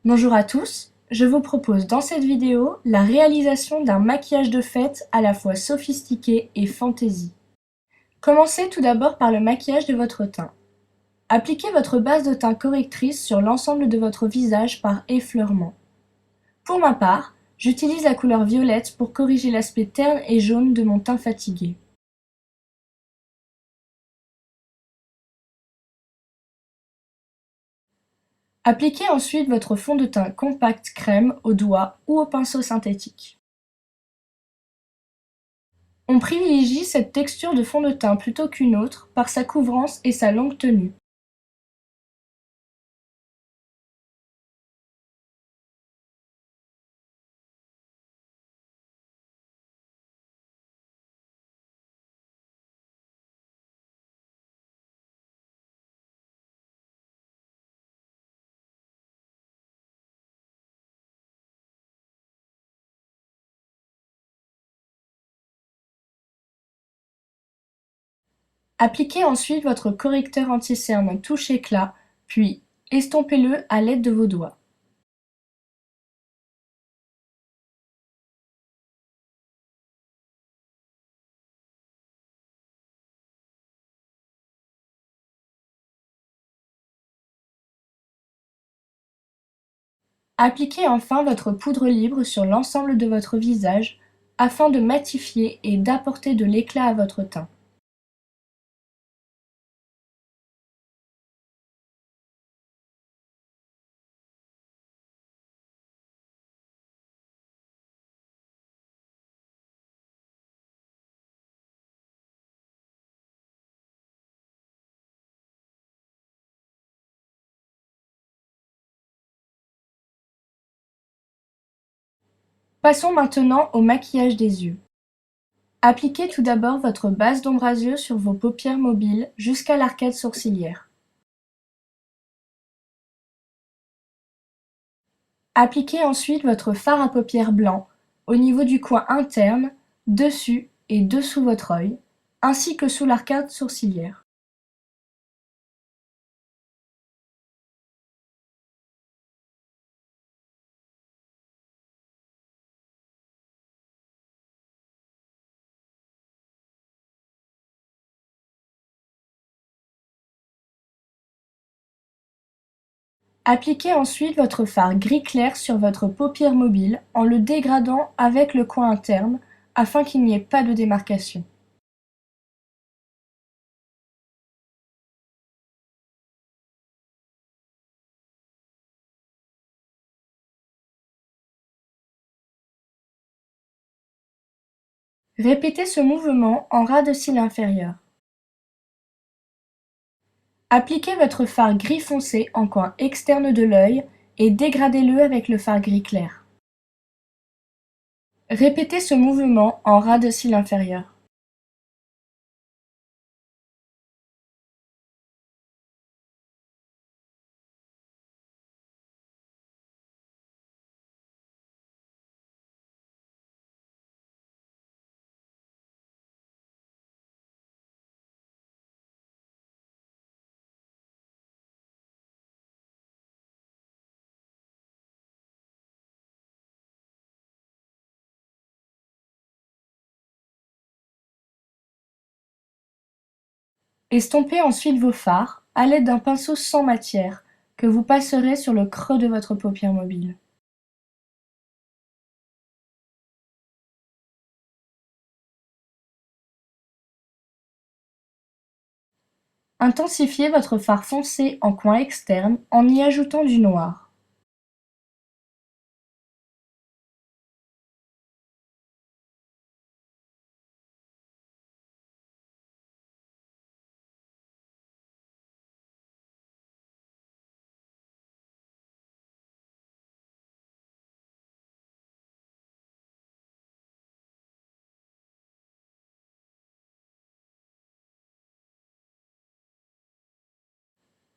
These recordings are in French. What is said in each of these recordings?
Bonjour à tous, je vous propose dans cette vidéo la réalisation d'un maquillage de fête à la fois sophistiqué et fantaisie. Commencez tout d'abord par le maquillage de votre teint. Appliquez votre base de teint correctrice sur l'ensemble de votre visage par effleurement. Pour ma part, j'utilise la couleur violette pour corriger l'aspect terne et jaune de mon teint fatigué. Appliquez ensuite votre fond de teint compact crème au doigt ou au pinceau synthétique. On privilégie cette texture de fond de teint plutôt qu'une autre par sa couvrance et sa longue tenue. Appliquez ensuite votre correcteur anti-cerne touche éclat, puis estompez-le à l'aide de vos doigts. Appliquez enfin votre poudre libre sur l'ensemble de votre visage afin de matifier et d'apporter de l'éclat à votre teint. Passons maintenant au maquillage des yeux. Appliquez tout d'abord votre base d'ombre à yeux sur vos paupières mobiles jusqu'à l'arcade sourcilière. Appliquez ensuite votre fard à paupières blanc au niveau du coin interne, dessus et dessous votre œil, ainsi que sous l'arcade sourcilière. Appliquez ensuite votre fard gris clair sur votre paupière mobile en le dégradant avec le coin interne afin qu'il n'y ait pas de démarcation. Répétez ce mouvement en ras de cils inférieur. Appliquez votre fard gris foncé en coin externe de l'œil et dégradez-le avec le fard gris clair. Répétez ce mouvement en ras de cils inférieur. Estompez ensuite vos fards à l'aide d'un pinceau sans matière que vous passerez sur le creux de votre paupière mobile. Intensifiez votre fard foncé en coin externe en y ajoutant du noir.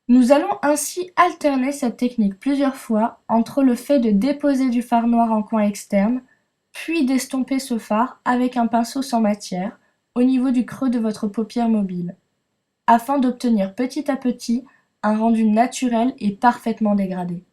Nous allons ainsi alterner cette technique plusieurs fois entre le fait de déposer du fard noir en coin externe, puis d'estomper ce fard avec un pinceau sans matière au niveau du creux de votre paupière mobile, afin d'obtenir petit à petit un rendu naturel et parfaitement dégradé.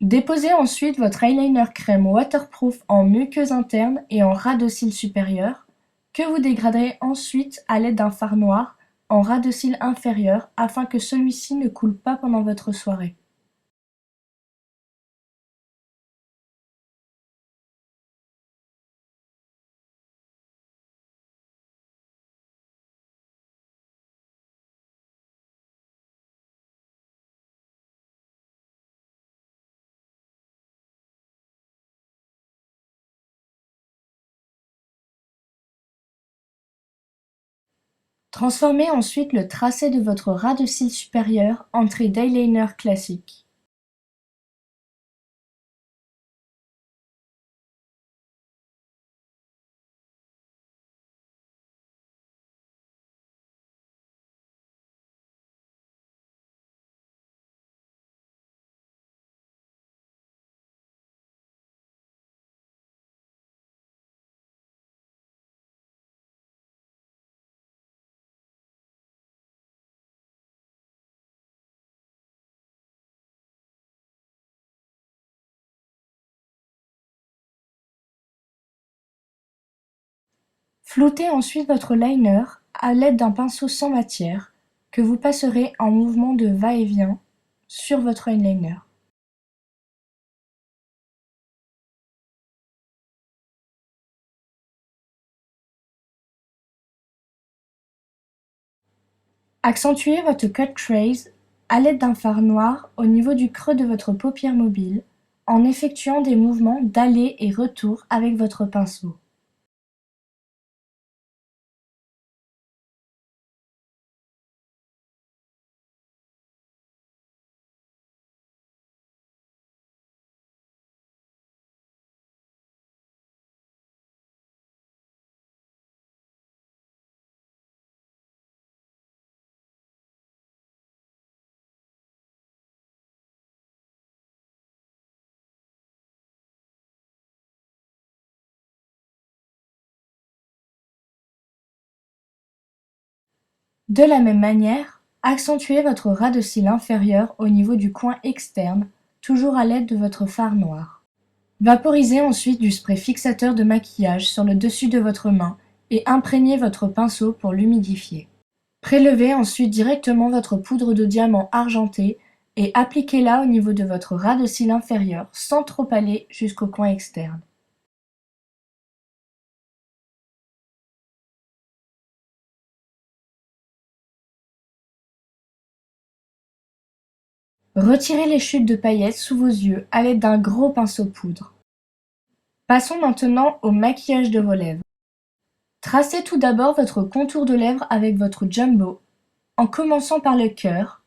Déposez ensuite votre eyeliner crème waterproof en muqueuse interne et en ras de cils supérieur, que vous dégraderez ensuite à l'aide d'un fard noir en ras de cils inférieur afin que celui-ci ne coule pas pendant votre soirée. Transformez ensuite le tracé de votre ras de cils supérieur en trait d'eyeliner classique. Floutez ensuite votre liner à l'aide d'un pinceau sans matière que vous passerez en mouvement de va-et-vient sur votre eyeliner. Accentuez votre cut crease à l'aide d'un fard noir au niveau du creux de votre paupière mobile en effectuant des mouvements d'aller et retour avec votre pinceau. De la même manière, accentuez votre ras de cils inférieur au niveau du coin externe, toujours à l'aide de votre fard noir. Vaporisez ensuite du spray fixateur de maquillage sur le dessus de votre main et imprégnez votre pinceau pour l'humidifier. Prélevez ensuite directement votre poudre de diamant argentée et appliquez-la au niveau de votre ras de cils inférieur sans trop aller jusqu'au coin externe. Retirez les chutes de paillettes sous vos yeux à l'aide d'un gros pinceau poudre. Passons maintenant au maquillage de vos lèvres. Tracez tout d'abord votre contour de lèvres avec votre jumbo, en commençant par le cœur,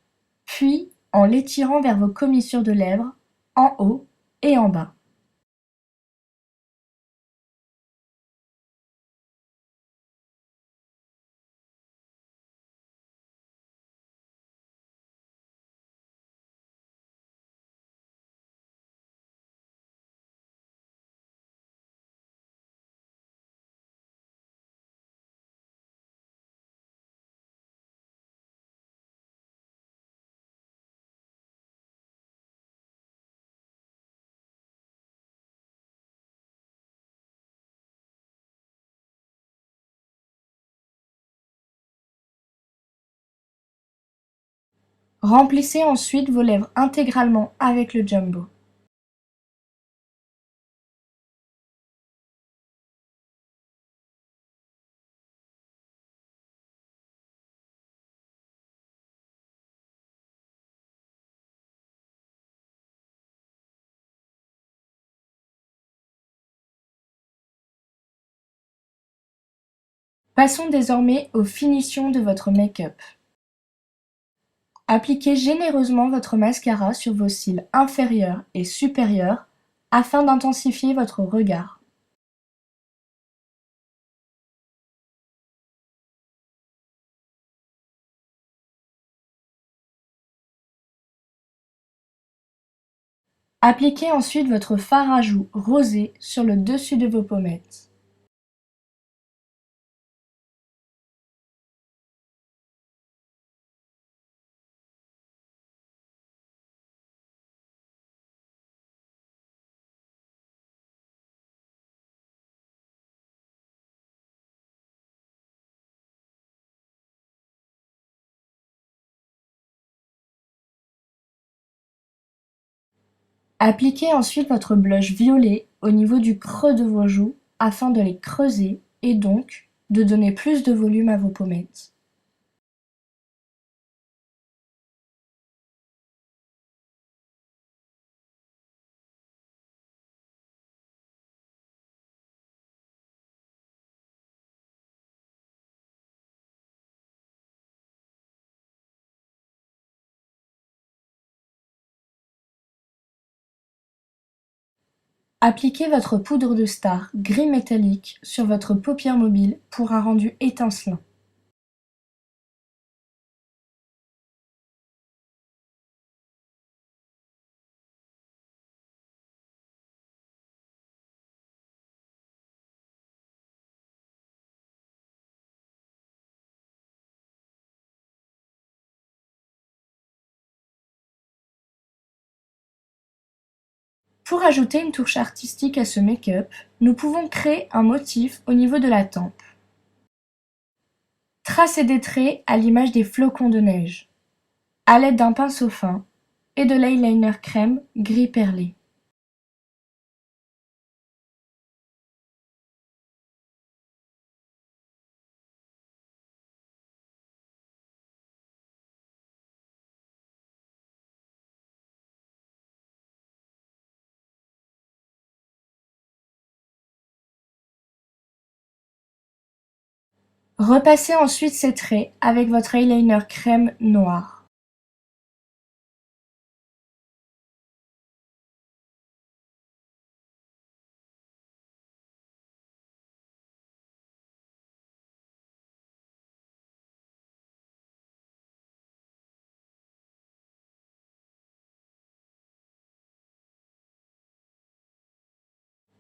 puis en l'étirant vers vos commissures de lèvres, en haut et en bas. Remplissez ensuite vos lèvres intégralement avec le jumbo. Passons désormais aux finitions de votre make-up. Appliquez généreusement votre mascara sur vos cils inférieurs et supérieurs afin d'intensifier votre regard. Appliquez ensuite votre fard à joues rosé sur le dessus de vos pommettes. Appliquez ensuite votre blush violet au niveau du creux de vos joues afin de les creuser et donc de donner plus de volume à vos pommettes. Appliquez votre poudre de star gris métallique sur votre paupière mobile pour un rendu étincelant. Pour ajouter une touche artistique à ce make-up, nous pouvons créer un motif au niveau de la tempe. Tracez des traits à l'image des flocons de neige, à l'aide d'un pinceau fin et de l'eyeliner crème gris perlé. Repassez ensuite ces traits avec votre eyeliner crème noir.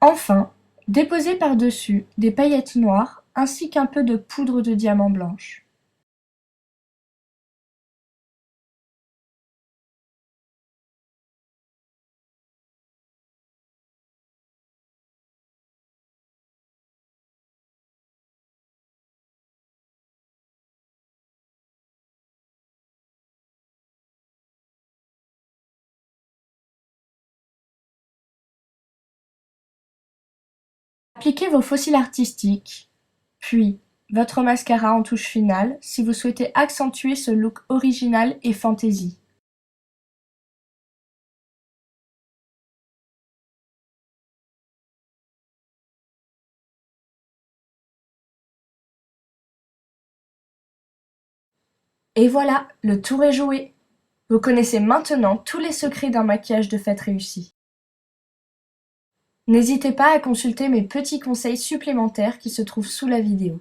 Enfin, déposez par-dessus des paillettes noires ainsi qu'un peu de poudre de diamant blanche. Appliquez vos faux cils artistiques, puis votre mascara en touche finale si vous souhaitez accentuer ce look original et fantaisie. Et voilà, le tour est joué! Vous connaissez maintenant tous les secrets d'un maquillage de fête réussi. N'hésitez pas à consulter mes petits conseils supplémentaires qui se trouvent sous la vidéo.